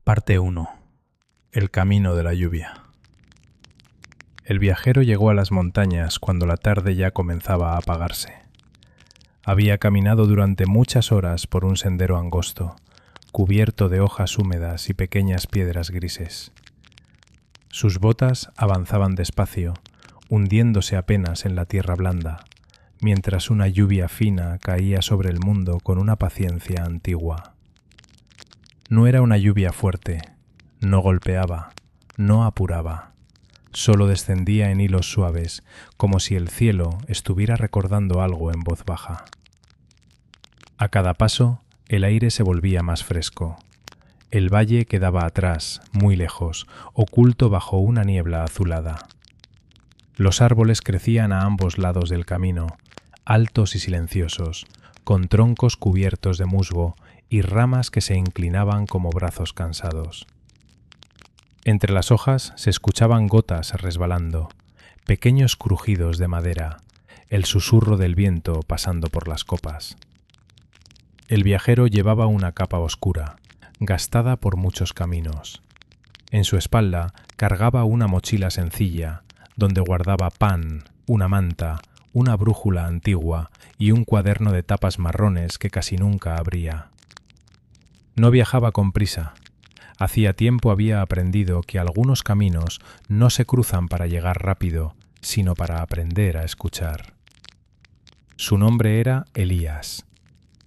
Parte 1. El camino de la lluvia. El viajero llegó a las montañas cuando la tarde ya comenzaba a apagarse. Había caminado durante muchas horas por un sendero angosto, cubierto de hojas húmedas y pequeñas piedras grises. Sus botas avanzaban despacio, hundiéndose apenas en la tierra blanda, mientras una lluvia fina caía sobre el mundo con una paciencia antigua. No era una lluvia fuerte, no golpeaba, no apuraba, solo descendía en hilos suaves, como si el cielo estuviera recordando algo en voz baja. A cada paso, el aire se volvía más fresco. El valle quedaba atrás, muy lejos, oculto bajo una niebla azulada. Los árboles crecían a ambos lados del camino, altos y silenciosos, con troncos cubiertos de musgo y ramas que se inclinaban como brazos cansados. Entre las hojas se escuchaban gotas resbalando, pequeños crujidos de madera, el susurro del viento pasando por las copas. El viajero llevaba una capa oscura, gastada por muchos caminos. En su espalda cargaba una mochila sencilla, donde guardaba pan, una manta, una brújula antigua y un cuaderno de tapas marrones que casi nunca abría. No viajaba con prisa. Hacía tiempo había aprendido que algunos caminos no se cruzan para llegar rápido, sino para aprender a escuchar. Su nombre era Elías.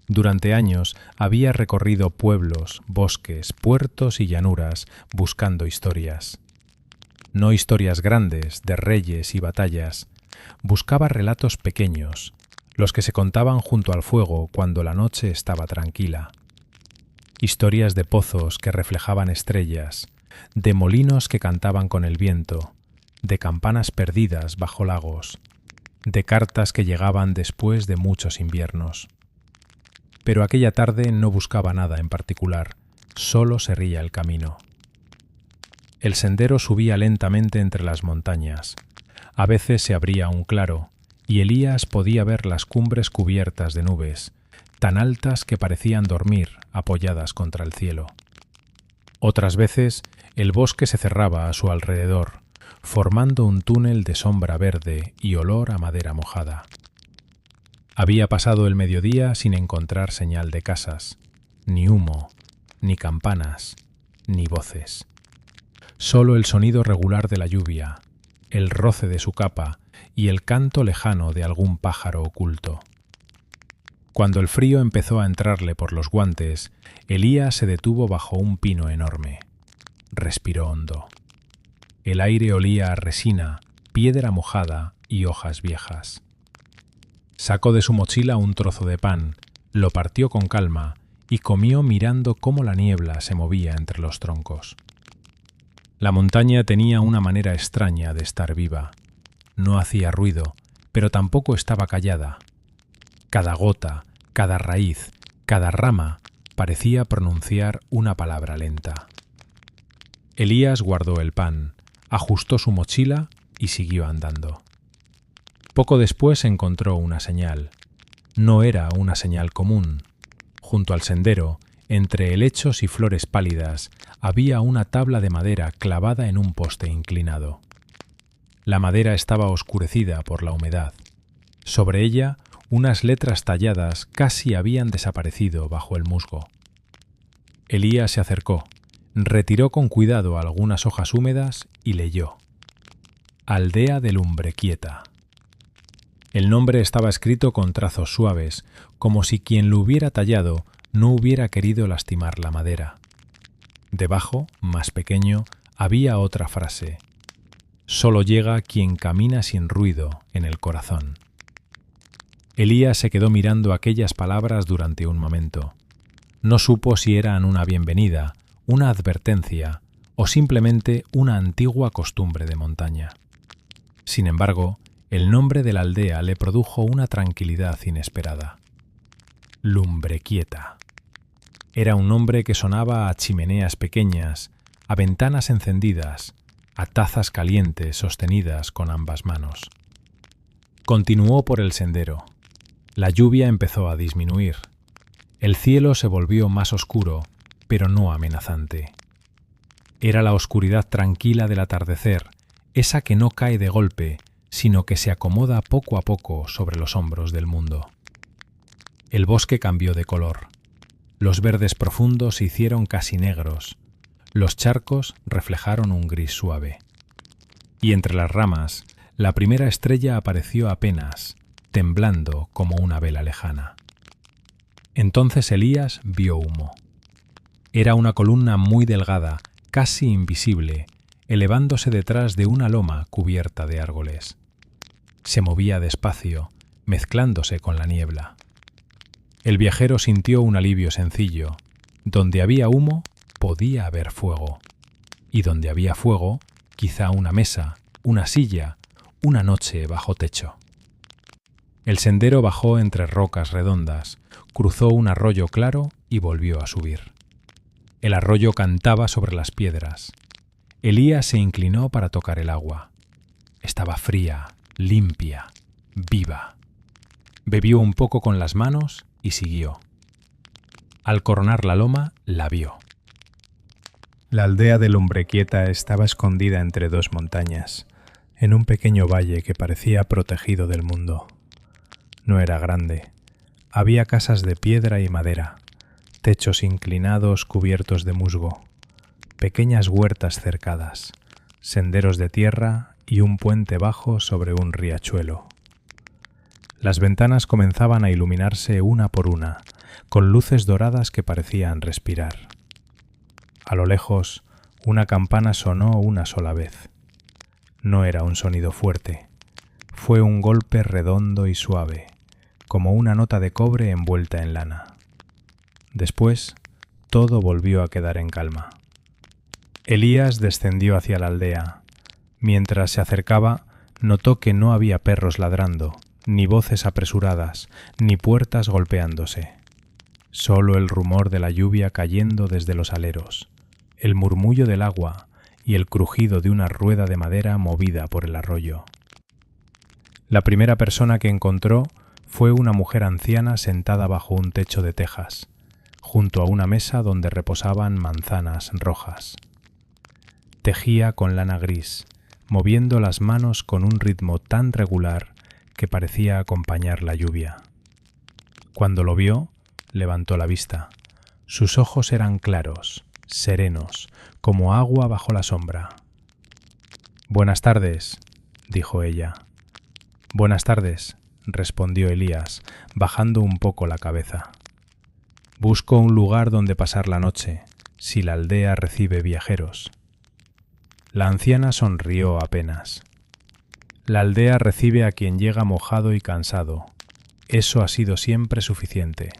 Durante años había recorrido pueblos, bosques, puertos y llanuras buscando historias. No historias grandes, de reyes y batallas. Buscaba relatos pequeños, los que se contaban junto al fuego cuando la noche estaba tranquila. Historias de pozos que reflejaban estrellas, de molinos que cantaban con el viento, de campanas perdidas bajo lagos, de cartas que llegaban después de muchos inviernos. Pero aquella tarde no buscaba nada en particular, solo seguía el camino. El sendero subía lentamente entre las montañas. A veces se abría un claro, y Elías podía ver las cumbres cubiertas de nubes, tan altas que parecían dormir apoyadas contra el cielo. Otras veces el bosque se cerraba a su alrededor, formando un túnel de sombra verde y olor a madera mojada. Había pasado el mediodía sin encontrar señal de casas, ni humo, ni campanas, ni voces. Solo el sonido regular de la lluvia, el roce de su capa y el canto lejano de algún pájaro oculto. Cuando el frío empezó a entrarle por los guantes, Elías se detuvo bajo un pino enorme. Respiró hondo. El aire olía a resina, piedra mojada y hojas viejas. Sacó de su mochila un trozo de pan, lo partió con calma y comió mirando cómo la niebla se movía entre los troncos. La montaña tenía una manera extraña de estar viva. No hacía ruido, pero tampoco estaba callada. Cada gota, cada raíz, cada rama parecía pronunciar una palabra lenta. Elías guardó el pan, ajustó su mochila y siguió andando. Poco después encontró una señal. No era una señal común. Junto al sendero, entre helechos y flores pálidas, había una tabla de madera clavada en un poste inclinado. La madera estaba oscurecida por la humedad. Sobre ella, unas letras talladas casi habían desaparecido bajo el musgo. Elías se acercó, retiró con cuidado algunas hojas húmedas y leyó: Aldea de Lumbrequieta. El nombre estaba escrito con trazos suaves, como si quien lo hubiera tallado no hubiera querido lastimar la madera. Debajo, más pequeño, había otra frase: Solo llega quien camina sin ruido en el corazón. Elías se quedó mirando aquellas palabras durante un momento. No supo si eran una bienvenida, una advertencia o simplemente una antigua costumbre de montaña. Sin embargo, el nombre de la aldea le produjo una tranquilidad inesperada. Lumbrequieta. Era un nombre que sonaba a chimeneas pequeñas, a ventanas encendidas, a tazas calientes sostenidas con ambas manos. Continuó por el sendero. La lluvia empezó a disminuir. El cielo se volvió más oscuro, pero no amenazante. Era la oscuridad tranquila del atardecer, esa que no cae de golpe, sino que se acomoda poco a poco sobre los hombros del mundo. El bosque cambió de color. Los verdes profundos se hicieron casi negros. Los charcos reflejaron un gris suave. Y entre las ramas, la primera estrella apareció apenas, temblando como una vela lejana. Entonces Elías vio humo. Era una columna muy delgada, casi invisible, elevándose detrás de una loma cubierta de árboles. Se movía despacio, mezclándose con la niebla. El viajero sintió un alivio sencillo. Donde había humo, podía haber fuego. Y donde había fuego, quizá una mesa, una silla, una noche bajo techo. El sendero bajó entre rocas redondas, cruzó un arroyo claro y volvió a subir. El arroyo cantaba sobre las piedras. Elías se inclinó para tocar el agua. Estaba fría, limpia, viva. Bebió un poco con las manos y siguió. Al coronar la loma, la vio. La aldea de Lumbrequieta estaba escondida entre dos montañas, en un pequeño valle que parecía protegido del mundo. No era grande. Había casas de piedra y madera, techos inclinados cubiertos de musgo, pequeñas huertas cercadas, senderos de tierra y un puente bajo sobre un riachuelo. Las ventanas comenzaban a iluminarse una por una, con luces doradas que parecían respirar. A lo lejos, una campana sonó una sola vez. No era un sonido fuerte, fue un golpe redondo y suave, como una nota de cobre envuelta en lana. Después, todo volvió a quedar en calma. Elías descendió hacia la aldea. Mientras se acercaba, notó que no había perros ladrando, ni voces apresuradas, ni puertas golpeándose. Solo el rumor de la lluvia cayendo desde los aleros, el murmullo del agua y el crujido de una rueda de madera movida por el arroyo. La primera persona que encontró fue una mujer anciana sentada bajo un techo de tejas, junto a una mesa donde reposaban manzanas rojas. Tejía con lana gris, moviendo las manos con un ritmo tan regular que parecía acompañar la lluvia. Cuando lo vio, levantó la vista. Sus ojos eran claros, serenos, como agua bajo la sombra. «Buenas tardes», dijo ella. «Buenas tardes», respondió Elías, bajando un poco la cabeza. «Busco un lugar donde pasar la noche, si la aldea recibe viajeros». La anciana sonrió apenas. «La aldea recibe a quien llega mojado y cansado. Eso ha sido siempre suficiente».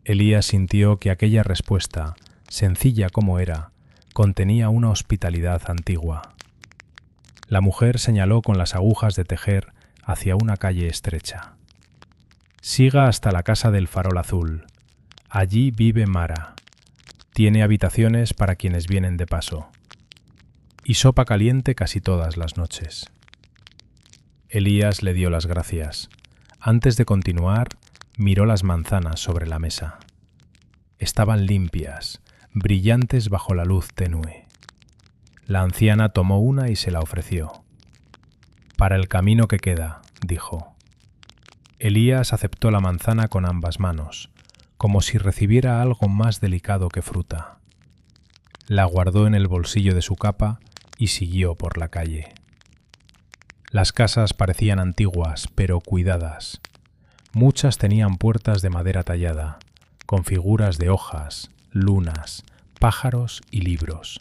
Elías sintió que aquella respuesta, sencilla como era, contenía una hospitalidad antigua. La mujer señaló con las agujas de tejer hacia una calle estrecha. «Siga hasta la casa del farol azul. Allí vive Mara. Tiene habitaciones para quienes vienen de paso. Y sopa caliente casi todas las noches». Elías le dio las gracias. Antes de continuar, miró las manzanas sobre la mesa. Estaban limpias, brillantes bajo la luz tenue. La anciana tomó una y se la ofreció. «Para el camino que queda», dijo. Elías aceptó la manzana con ambas manos, como si recibiera algo más delicado que fruta. La guardó en el bolsillo de su capa y siguió por la calle. Las casas parecían antiguas, pero cuidadas. Muchas tenían puertas de madera tallada, con figuras de hojas, lunas, pájaros y libros.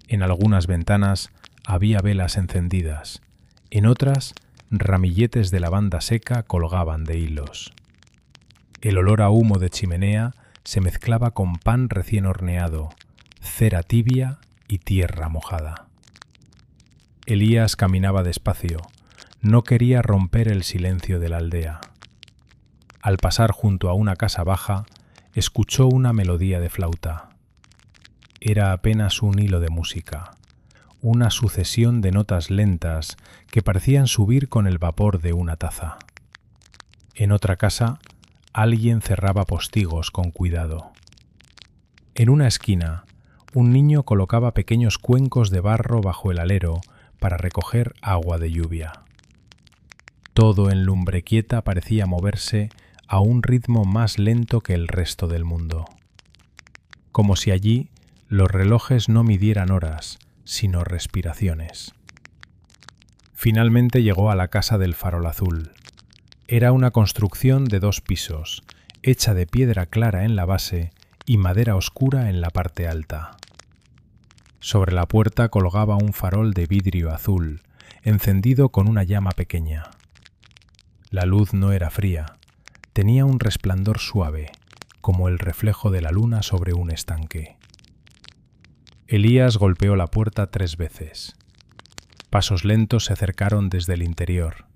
En algunas ventanas había velas encendidas, en otras ramilletes de lavanda seca colgaban de hilos. El olor a humo de chimenea se mezclaba con pan recién horneado, cera tibia y tierra mojada. Elías caminaba despacio, no quería romper el silencio de la aldea. Al pasar junto a una casa baja, escuchó una melodía de flauta. Era apenas un hilo de música, una sucesión de notas lentas que parecían subir con el vapor de una taza. En otra casa, alguien cerraba postigos con cuidado. En una esquina, un niño colocaba pequeños cuencos de barro bajo el alero para recoger agua de lluvia. Todo en Lumbrequieta parecía moverse a un ritmo más lento que el resto del mundo, como si allí los relojes no midieran horas, sino respiraciones. Finalmente llegó a la casa del Farol Azul. Era una construcción de 2 pisos, hecha de piedra clara en la base y madera oscura en la parte alta. Sobre la puerta colgaba un farol de vidrio azul, encendido con una llama pequeña. La luz no era fría, tenía un resplandor suave, como el reflejo de la luna sobre un estanque. Elías golpeó la puerta 3 veces. Pasos lentos se acercaron desde el interior.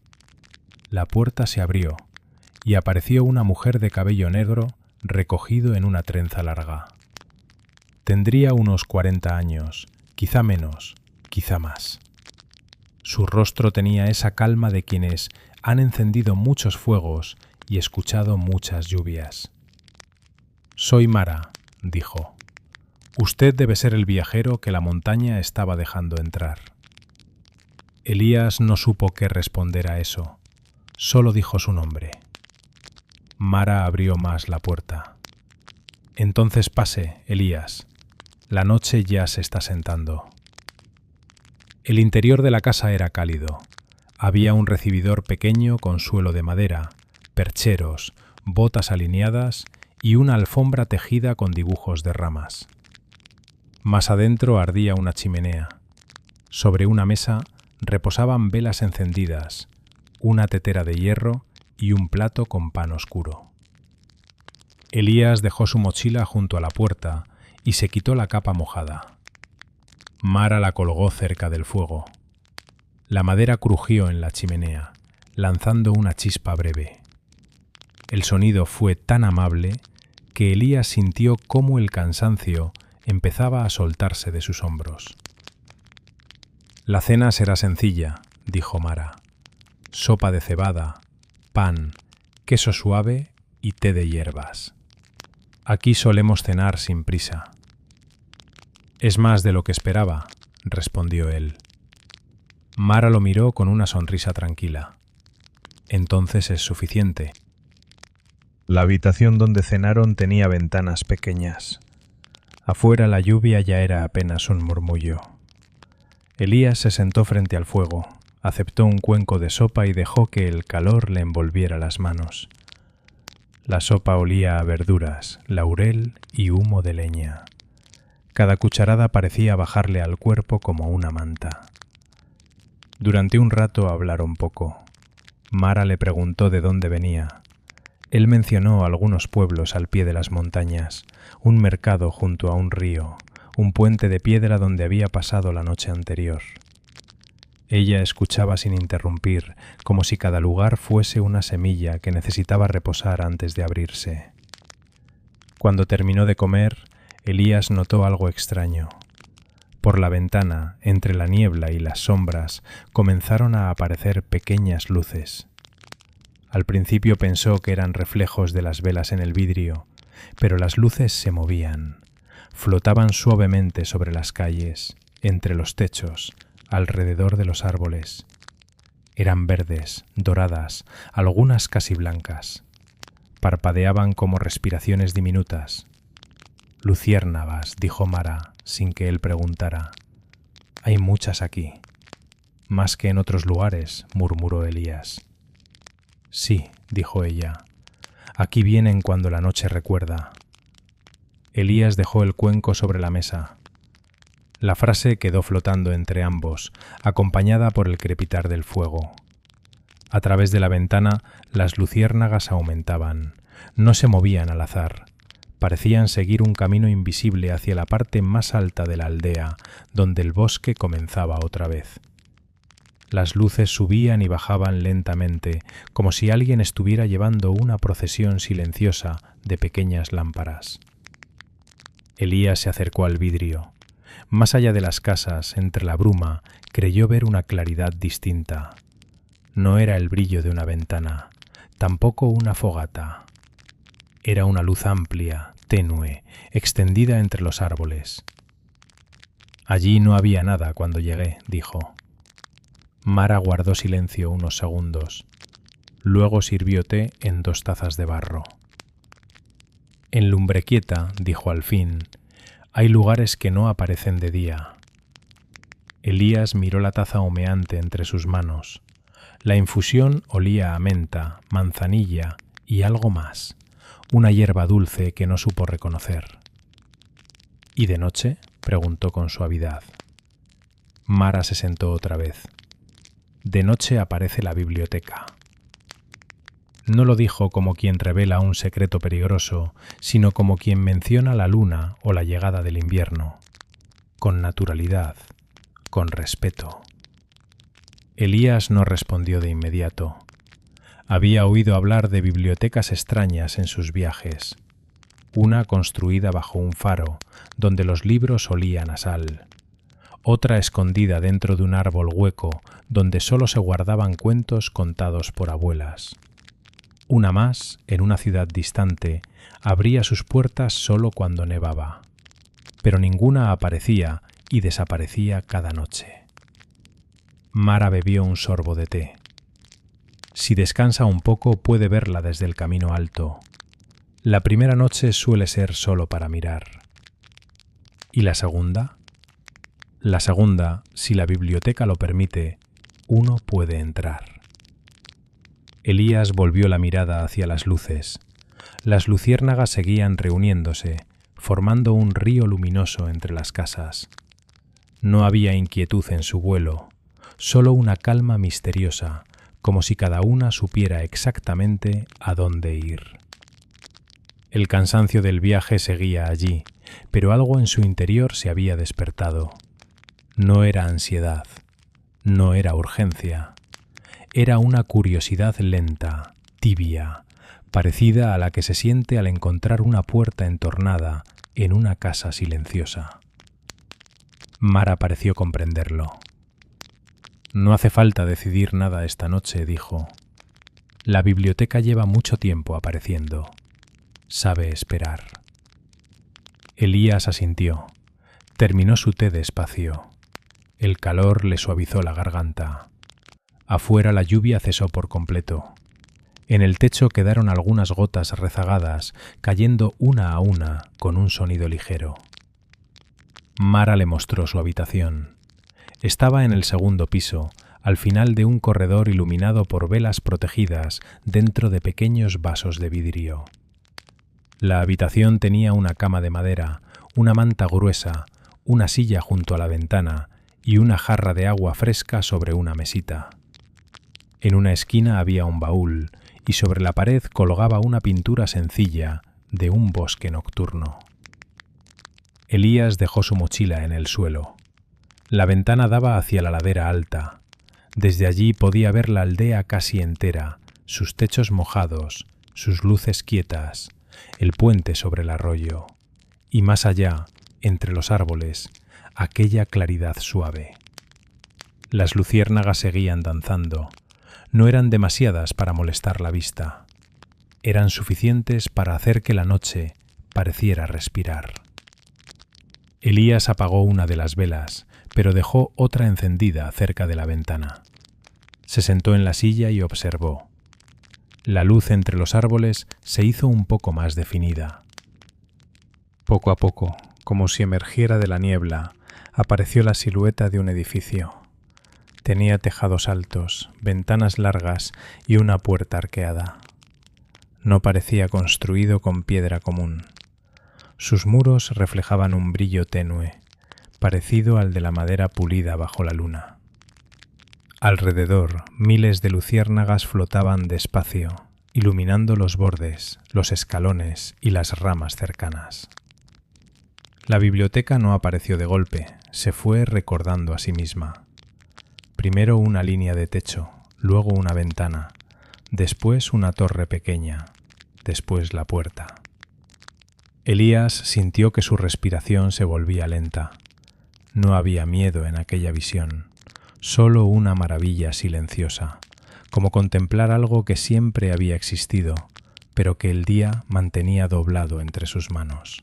La puerta se abrió y apareció una mujer de cabello negro recogido en una trenza larga. Tendría unos 40 años, quizá menos, quizá más. Su rostro tenía esa calma de quienes han encendido muchos fuegos y escuchado muchas lluvias. «Soy Mara», dijo. «Usted debe ser el viajero que la montaña estaba dejando entrar». Elías no supo qué responder a eso. Solo dijo su nombre. Mara abrió más la puerta. «Entonces pase, Elías. La noche ya se está sentando». El interior de la casa era cálido. Había un recibidor pequeño con suelo de madera, percheros, botas alineadas y una alfombra tejida con dibujos de ramas. Más adentro ardía una chimenea. Sobre una mesa reposaban velas encendidas, una tetera de hierro y un plato con pan oscuro. Elías dejó su mochila junto a la puerta y se quitó la capa mojada. Mara la colgó cerca del fuego. La madera crujió en la chimenea, lanzando una chispa breve. El sonido fue tan amable que Elías sintió cómo el cansancio empezaba a soltarse de sus hombros. «La cena será sencilla», dijo Mara. «Sopa de cebada, pan, queso suave y té de hierbas. Aquí solemos cenar sin prisa». «Es más de lo que esperaba», respondió él. Mara lo miró con una sonrisa tranquila. «Entonces es suficiente». La habitación donde cenaron tenía ventanas pequeñas. Afuera la lluvia ya era apenas un murmullo. Elías se sentó frente al fuego, aceptó un cuenco de sopa y dejó que el calor le envolviera las manos. La sopa olía a verduras, laurel y humo de leña. Cada cucharada parecía bajarle al cuerpo como una manta. Durante un rato hablaron poco. Mara le preguntó de dónde venía. Él mencionó algunos pueblos al pie de las montañas, un mercado junto a un río, un puente de piedra donde había pasado la noche anterior. Ella escuchaba sin interrumpir, como si cada lugar fuese una semilla que necesitaba reposar antes de abrirse. Cuando terminó de comer, Elías notó algo extraño. Por la ventana, entre la niebla y las sombras, comenzaron a aparecer pequeñas luces. Al principio pensó que eran reflejos de las velas en el vidrio, pero las luces se movían, flotaban suavemente sobre las calles, entre los techos, alrededor de los árboles. Eran verdes, doradas, algunas casi blancas. Parpadeaban como respiraciones diminutas. «Luciérnagas», dijo Mara, sin que él preguntara. «Hay muchas aquí». «Más que en otros lugares», murmuró Elías. «Sí», dijo ella, «aquí vienen cuando la noche recuerda». Elías dejó el cuenco sobre la mesa. La frase quedó flotando entre ambos, acompañada por el crepitar del fuego. A través de la ventana, las luciérnagas aumentaban. No se movían al azar. Parecían seguir un camino invisible hacia la parte más alta de la aldea, donde el bosque comenzaba otra vez. Las luces subían y bajaban lentamente, como si alguien estuviera llevando una procesión silenciosa de pequeñas lámparas. Elías se acercó al vidrio. Más allá de las casas, entre la bruma, creyó ver una claridad distinta. No era el brillo de una ventana, tampoco una fogata. Era una luz amplia, tenue, extendida entre los árboles. Allí no había nada cuando llegué, dijo. Mara guardó silencio unos segundos. Luego sirvió té en 2 tazas de barro. En Lumbrequieta, dijo al fin, hay lugares que no aparecen de día. Elías miró la taza humeante entre sus manos. La infusión olía a menta, manzanilla y algo más, una hierba dulce que no supo reconocer. ¿Y de noche?, preguntó con suavidad. Mara se sentó otra vez. De noche aparece la biblioteca. No lo dijo como quien revela un secreto peligroso, sino como quien menciona la luna o la llegada del invierno. Con naturalidad, con respeto. Elías no respondió de inmediato. Había oído hablar de bibliotecas extrañas en sus viajes. Una construida bajo un faro, donde los libros olían a sal. Otra escondida dentro de un árbol hueco, donde solo se guardaban cuentos contados por abuelas. Una más, en una ciudad distante, abría sus puertas solo cuando nevaba. Pero ninguna aparecía y desaparecía cada noche. Mara bebió un sorbo de té. Si descansa un poco puede verla desde el camino alto. La primera noche suele ser solo para mirar. ¿Y la segunda? La segunda, si la biblioteca lo permite, uno puede entrar. Elías volvió la mirada hacia las luces. Las luciérnagas seguían reuniéndose, formando un río luminoso entre las casas. No había inquietud en su vuelo, solo una calma misteriosa, como si cada una supiera exactamente a dónde ir. El cansancio del viaje seguía allí, pero algo en su interior se había despertado. No era ansiedad, no era urgencia. Era una curiosidad lenta, tibia, parecida a la que se siente al encontrar una puerta entornada en una casa silenciosa. Mara pareció comprenderlo. No hace falta decidir nada esta noche, dijo. La biblioteca lleva mucho tiempo apareciendo. Sabe esperar. Elías asintió. Terminó su té despacio. El calor le suavizó la garganta. Afuera la lluvia cesó por completo. En el techo quedaron algunas gotas rezagadas, cayendo una a una con un sonido ligero. Mara le mostró su habitación. Estaba en el 2.º piso, al final de un corredor iluminado por velas protegidas dentro de pequeños vasos de vidrio. La habitación tenía una cama de madera, una manta gruesa, una silla junto a la ventana y una jarra de agua fresca sobre una mesita. En una esquina había un baúl y sobre la pared colgaba una pintura sencilla de un bosque nocturno. Elías dejó su mochila en el suelo. La ventana daba hacia la ladera alta. Desde allí podía ver la aldea casi entera, sus techos mojados, sus luces quietas, el puente sobre el arroyo, y más allá, entre los árboles, aquella claridad suave. Las luciérnagas seguían danzando. No eran demasiadas para molestar la vista. Eran suficientes para hacer que la noche pareciera respirar. Elías apagó una de las velas, pero dejó otra encendida cerca de la ventana. Se sentó en la silla y observó. La luz entre los árboles se hizo un poco más definida. Poco a poco, como si emergiera de la niebla, apareció la silueta de un edificio. Tenía tejados altos, ventanas largas y una puerta arqueada. No parecía construido con piedra común. Sus muros reflejaban un brillo tenue, parecido al de la madera pulida bajo la luna. Alrededor, miles de luciérnagas flotaban despacio, iluminando los bordes, los escalones y las ramas cercanas. La biblioteca no apareció de golpe, se fue recordando a sí misma. Primero una línea de techo, luego una ventana, después una torre pequeña, después la puerta. Elías sintió que su respiración se volvía lenta. No había miedo en aquella visión, solo una maravilla silenciosa, como contemplar algo que siempre había existido, pero que el día mantenía doblado entre sus manos.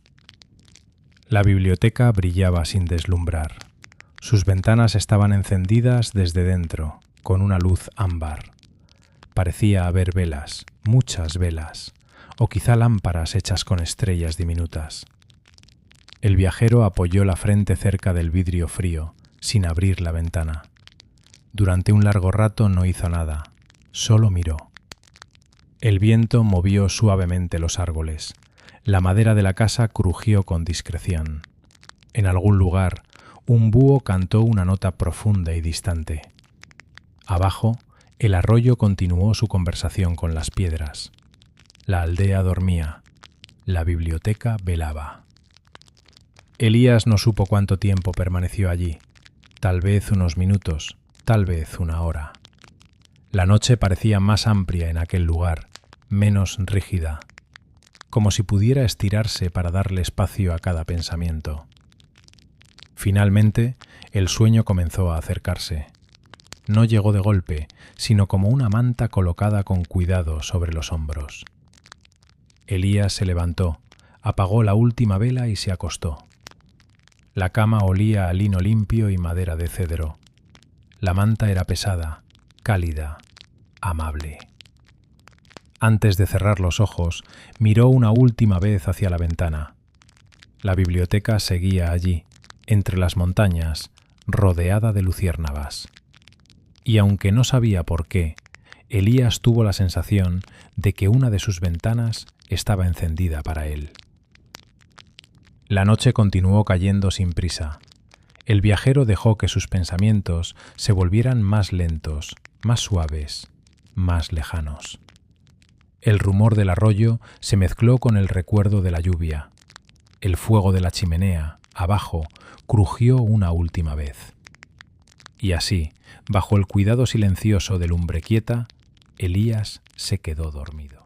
La biblioteca brillaba sin deslumbrar. Sus ventanas estaban encendidas desde dentro, con una luz ámbar. Parecía haber velas, muchas velas, o quizá lámparas hechas con estrellas diminutas. El viajero apoyó la frente cerca del vidrio frío, sin abrir la ventana. Durante un largo rato no hizo nada, solo miró. El viento movió suavemente los árboles. La madera de la casa crujió con discreción. En algún lugar, un búho cantó una nota profunda y distante. Abajo, el arroyo continuó su conversación con las piedras. La aldea dormía. La biblioteca velaba. Elías no supo cuánto tiempo permaneció allí. Tal vez unos minutos, tal vez una hora. La noche parecía más amplia en aquel lugar, menos rígida, como si pudiera estirarse para darle espacio a cada pensamiento. Finalmente, el sueño comenzó a acercarse. No llegó de golpe, sino como una manta colocada con cuidado sobre los hombros. Elías se levantó, apagó la última vela y se acostó. La cama olía a lino limpio y madera de cedro. La manta era pesada, cálida, amable. Antes de cerrar los ojos, miró una última vez hacia la ventana. La biblioteca seguía allí, entre las montañas, rodeada de luciérnagas. Y aunque no sabía por qué, Elías tuvo la sensación de que una de sus ventanas estaba encendida para él. La noche continuó cayendo sin prisa. El viajero dejó que sus pensamientos se volvieran más lentos, más suaves, más lejanos. El rumor del arroyo se mezcló con el recuerdo de la lluvia. El fuego de la chimenea, abajo, crujió una última vez. Y así, bajo el cuidado silencioso de lumbre quieta, Elías se quedó dormido.